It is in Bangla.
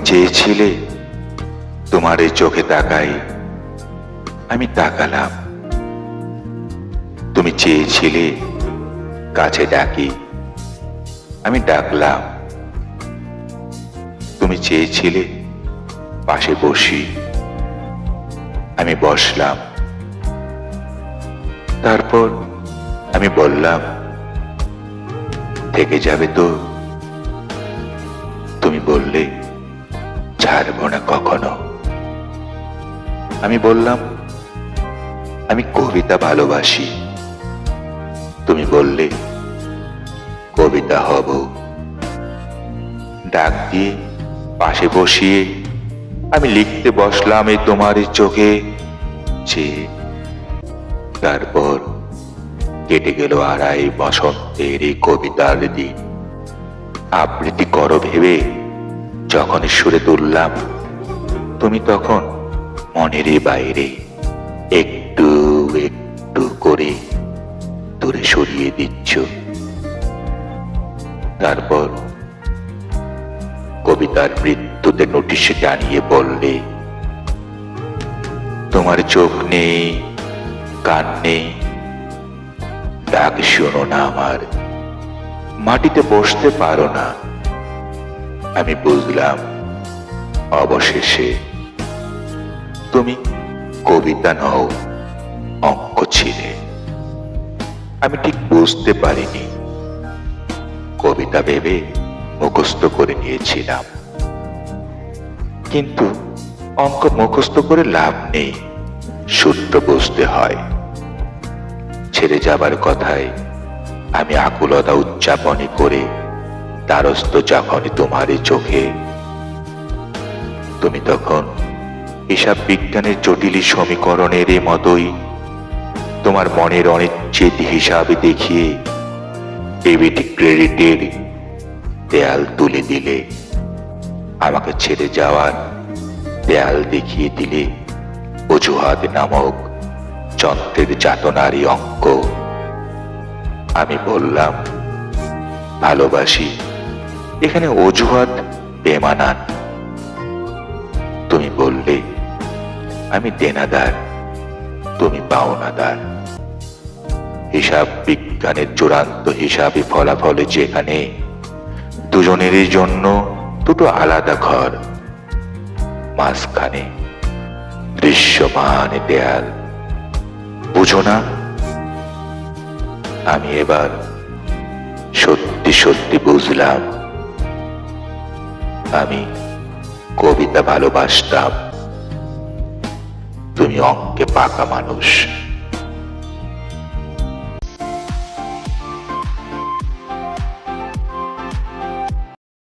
চেয়েছিলে তোমার এই চোখে তাকাই, আমি তাকালাম। তুমি চেয়েছিলে কাছে ডাকি, আমি ডাকলাম। তুমি চেয়েছিলে পাশে বসি, আমি বসলাম। তারপর আমি বললাম, থেকে যাবে তো? তুমি বললে, ছাড়বো না কখনো। আমি বললাম, আমি কবিতা ভালোবাসি। তুমি বললে, কবিতা হব। ডাক দিয়ে পাশে বসিয়ে আমি লিখতে বসলাম এই তোমার চোখে চেয়ে। তারপর কেটে গেল আড়াই বসন্তের এই কবিতার দিন। আবৃত্তি করো ভেবে যখন সুরে তুললাম, তুমি তখন মনের বাইরে একটু একটু করে দূরে সরিয়ে দিচ্ছ। তারপর কবিতার মৃত্যুতে নোটিশ জানিয়ে বললে, তোমার চোখ নেই, কান নেই, ডাক শোনো না আমার, মাটিতে বসতে পারো না। আমি বুঝলাম অবশেষে তুমি কবিতা নও, অঙ্ক ছিলে। আমি ঠিক বুঝতে পারিনি, কবিতা ভেবে মুখস্থ করে নিয়েছিলাম। কিন্তু অঙ্ক মুখস্থ করে লাভ নেই, সূত্র বুঝতে হয়। ছেড়ে যাবার কথায় আমি আকুলতা উদযাপনে করে দ্বারস্থ যখনই তোমারই চোখে, তুমি তখন হিসাব বিজ্ঞানের জটিল সমীকরণের মতোই তোমার মনের অনিশ্চিত হিসাবে দেখিয়ে ডেবিট ক্রেডিটের দেয়াল তুলে দিলে। আমাকে ছেড়ে যাওয়ার দেয়াল দেখিয়ে দিলে অজুহাত নামক যন্ত্রের যাতনারই অঙ্ক। আমি বললাম, ভালোবাসি, এখানে অজুহাত বেমানান। তুমি বললে, আমি দেনাদার, তুমি পাওনাদার। হিসাব বিজ্ঞানের চূড়ান্ত হিসাবে ফলাফলে যেখানে দুজনেরই জন্য দুটো আলাদা ঘর, মাঝখানে দৃশ্যমান দেয়াল, বুঝো না? আমি এবার সত্যি সত্যি বুঝলাম, আমি কবিতা ভালোবাসতাম, তুমি অঙ্কে পাকা মানুষ।